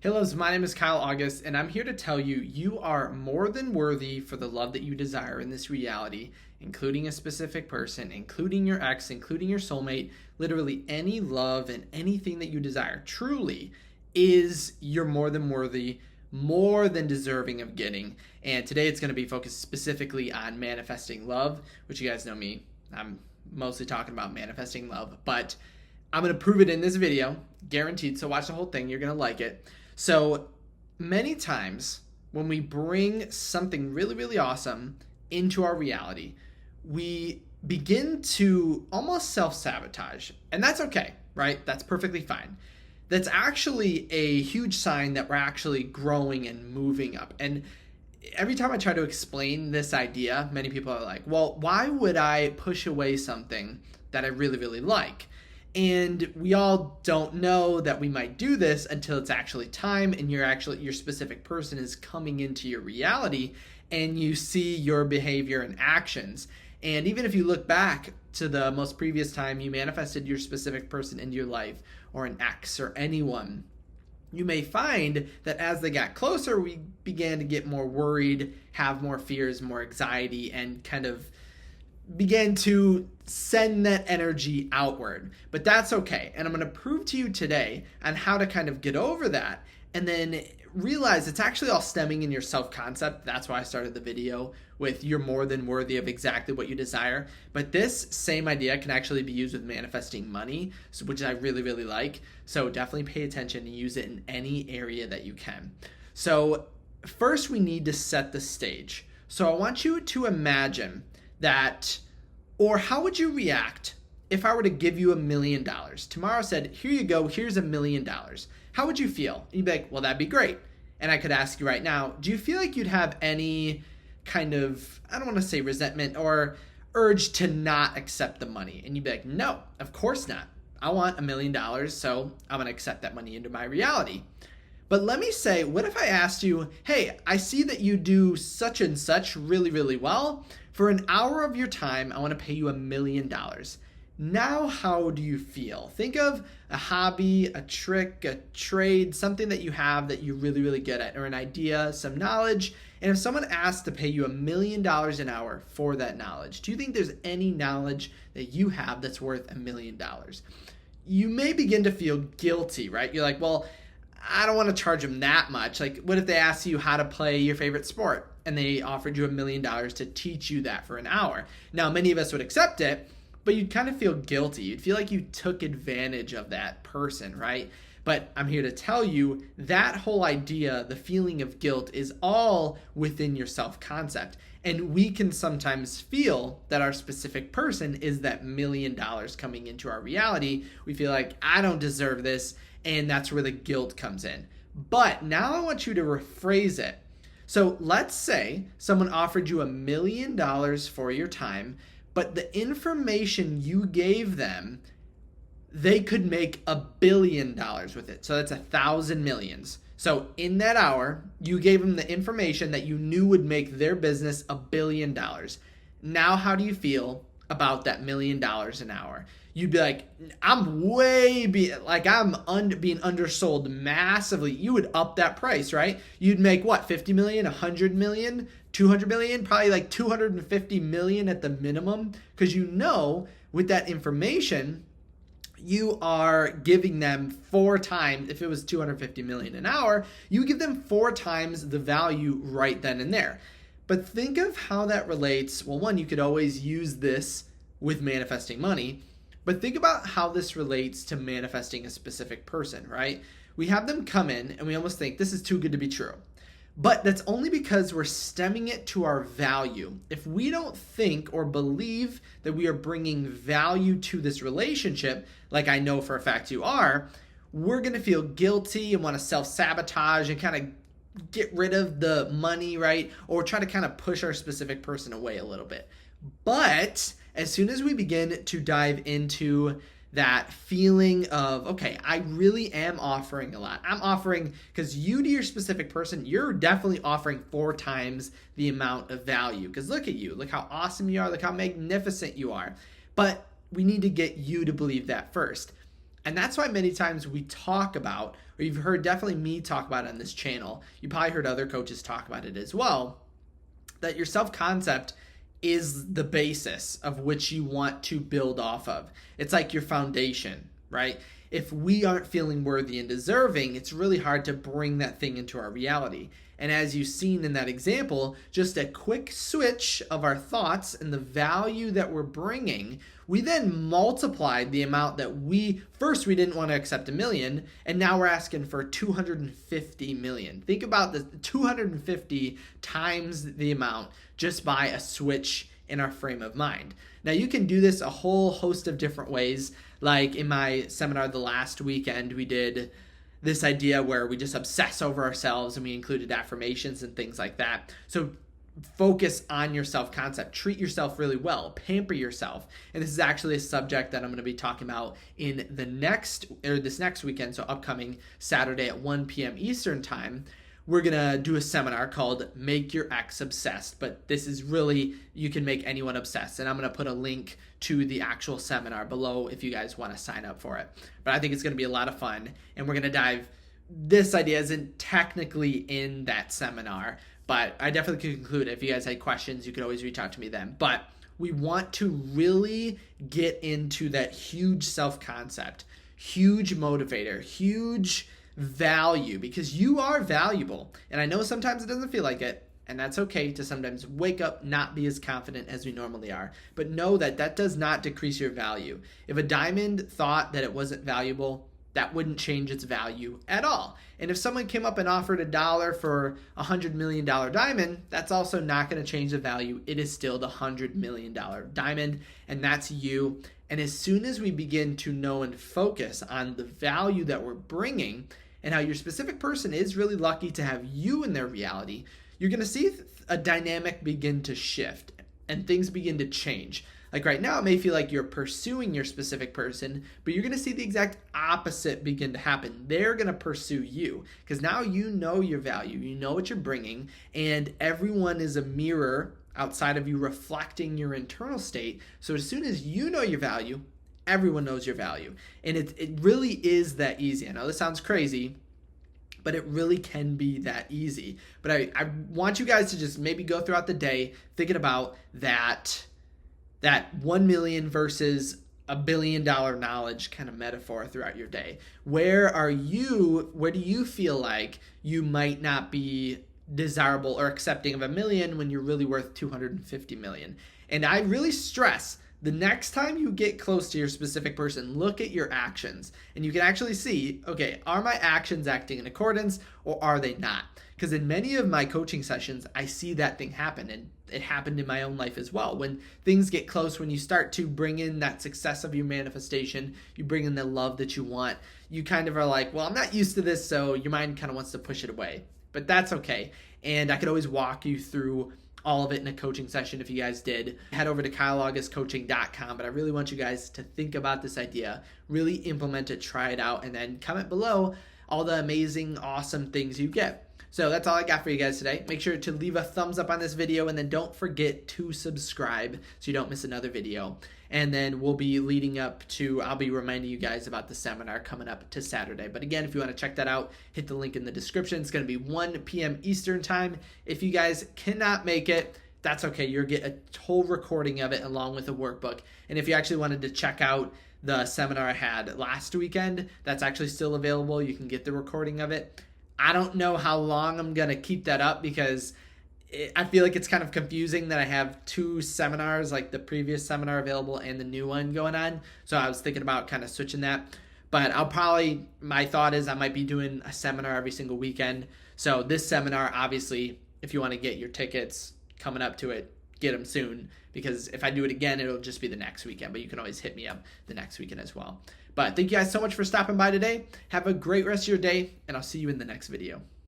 Hey loves, my name is Kyle August, and I'm here to tell you you are more than worthy for the love that you desire in this reality, including a specific person, including your ex, including your soulmate, literally any love and anything that you desire. Truly is you're more than worthy, more than deserving of getting. And today it's going to be focused specifically on manifesting love, which you guys know me. I'm mostly talking about manifesting love, but I'm going to prove it in this video, guaranteed. So watch the whole thing. You're going to like it. So many times when we bring something really, really awesome into our reality, we begin to almost self-sabotage. And that's okay, right? That's perfectly fine. That's actually a huge sign that we're actually growing and moving up. And every time I try to explain this idea, many people are like, well, why would I push away something that I really, really like? And we all don't know that we might do this until it's actually time and your specific person is coming into your reality and you see your behavior and actions. And even if you look back to the most previous time you manifested your specific person into your life, or an ex or anyone, you may find that as they got closer, we began to get more worried, have more fears, more anxiety, and kind of began to send that energy outward. But that's okay. And I'm going to prove to you today on how to kind of get over that and then realize it's actually all stemming in your self-concept. That's why I started the video with you're more than worthy of exactly what you desire. But this same idea can actually be used with manifesting money, which I really, really like. So definitely pay attention and use it in any area that you can. So first we need to set the stage. So I want you to imagine that, or how would you react if I were to give you $1 million? Tomorrow said, here you go, here's $1 million. How would you feel? And you'd be like, well, that'd be great. And I could ask you right now, do you feel like you'd have any kind of, I don't want to say resentment or urge to not accept the money? And you'd be like, no, of course not. I want $1 million, so I'm going to accept that money into my reality. But let me say, what if I asked you, hey, I see that you do such and such really, really well. For an hour of your time, I want to pay you $1 million. Now, how do you feel? Think of a hobby, a trick, a trade, something that you have that you're really, really good at, or an idea, some knowledge. And if someone asked to pay you $1 million an hour for that knowledge, do you think there's any knowledge that you have that's worth $1 million? You may begin to feel guilty, right? You're like, well, I don't want to charge them that much. Like, what if they asked you how to play your favorite sport and they offered you $1 million to teach you that for an hour? Now, many of us would accept it, but you'd kind of feel guilty. You'd feel like you took advantage of that person, right? But I'm here to tell you that whole idea, the feeling of guilt, is all within your self-concept. And we can sometimes feel that our specific person is that $1 million coming into our reality. We feel like, I don't deserve this. And that's where the guilt comes in. But now I want you to rephrase it. So let's say someone offered you $1 million for your time, but the information you gave them, they could make $1 billion with it. So that's 1,000 millions. So in that hour, you gave them the information that you knew would make their business $1 billion. Now, how do you feel about that $1 million an hour? You'd be like, I'm being undersold massively. You would up that price, right? You'd make what, 50 million, 100 million, 200 million, probably like 250 million at the minimum. Because you know, with that information, you are giving them 4 times, if it was 250 million an hour, you give them 4 times the value right then and there. But think of how that relates. Well, one, you could always use this with manifesting money. But think about how this relates to manifesting a specific person, right? We have them come in and we almost think this is too good to be true. But that's only because we're stemming it to our value. If we don't think or believe that we are bringing value to this relationship, like I know for a fact you are, we're going to feel guilty and want to self-sabotage and kind of get rid of the money, right? Or try to kind of push our specific person away a little bit. But as soon as we begin to dive into that feeling of, okay, I really am offering a lot. I'm offering, because you to your specific person, you're definitely offering 4 times the amount of value. Because look at you, look how awesome you are, look how magnificent you are. But we need to get you to believe that first. And that's why many times we talk about, or you've heard definitely me talk about it on this channel, you probably heard other coaches talk about it as well, that your self-concept is the basis of which you want to build off of. It's like your foundation, right? If we aren't feeling worthy and deserving, it's really hard to bring that thing into our reality. And as you've seen in that example, just a quick switch of our thoughts and the value that we're bringing, we then multiplied the amount that we didn't want to accept $1 million, and now we're asking for 250 million. Think about the 250 times the amount just by a switch in our frame of mind. Now you can do this a whole host of different ways. Like in my seminar the last weekend, we did this idea where we just obsess over ourselves, and we included affirmations and things like that. So focus on your self-concept, treat yourself really well, pamper yourself. And this is actually a subject that I'm going to be talking about in this next weekend. So upcoming Saturday at 1 p.m. Eastern time, we're going to do a seminar called Make Your Ex Obsessed. But this is really, you can make anyone obsessed. And I'm going to put a link to the actual seminar below if you guys want to sign up for it. But I think it's going to be a lot of fun. And we're going to dive, this idea isn't technically in that seminar, but I definitely could conclude it. If you guys had questions, you could always reach out to me then. But we want to really get into that huge self-concept, huge motivator, huge value, because you are valuable. And I know sometimes it doesn't feel like it, and that's okay to sometimes wake up, not be as confident as we normally are. But know that that does not decrease your value. If a diamond thought that it wasn't valuable, that wouldn't change its value at all. And if someone came up and offered $1 for a $100 million diamond, that's also not going to change the value. It is still the $100 million diamond, and that's you. And as soon as we begin to know and focus on the value that we're bringing and how your specific person is really lucky to have you in their reality, you're going to see a dynamic begin to shift and things begin to change. Like right now, it may feel like you're pursuing your specific person, but you're going to see the exact opposite begin to happen. They're going to pursue you because now you know your value, you know what you're bringing, and everyone is a mirror outside of you reflecting your internal state. So as soon as you know your value, everyone knows your value. And it really is that easy. I know this sounds crazy, but it really can be that easy. But I want you guys to just maybe go throughout the day thinking about that 1 million versus $1 billion knowledge kind of metaphor throughout your day. Where do you feel like you might not be desirable or accepting of $1 million when you're really worth 250 million? And I really stress, the next time you get close to your specific person, look at your actions, and you can actually see, okay, are my actions acting in accordance or are they not? Because in many of my coaching sessions, I see that thing happen, and it happened in my own life as well. When things get close, when you start to bring in that success of your manifestation, you bring in the love that you want, you kind of are like, well, I'm not used to this, so your mind kind of wants to push it away. But that's okay. And I could always walk you through all of it in a coaching session if you guys did. Head over to kyleaugustcoaching.com. But I really want you guys to think about this idea, really implement it, try it out, and then comment below all the amazing, awesome things you get. So that's all I got for you guys today. Make sure to leave a thumbs up on this video, and then don't forget to subscribe so you don't miss another video. And then we'll be leading up to, I'll be reminding you guys about the seminar coming up to Saturday. But again, if you want to check that out, hit the link in the description. It's going to be 1 p.m. Eastern time. If you guys cannot make it, that's okay. You'll get a whole recording of it along with a workbook. And if you actually wanted to check out the seminar I had last weekend, that's actually still available. You can get the recording of it. I don't know how long I'm going to keep that up because I feel like it's kind of confusing that I have 2 seminars, like the previous seminar available and the new one going on. So I was thinking about kind of switching that. But my thought is I might be doing a seminar every single weekend. So this seminar, obviously, if you want to get your tickets coming up to it, get them soon. Because if I do it again, it'll just be the next weekend. But you can always hit me up the next weekend as well. But thank you guys so much for stopping by today. Have a great rest of your day, and I'll see you in the next video.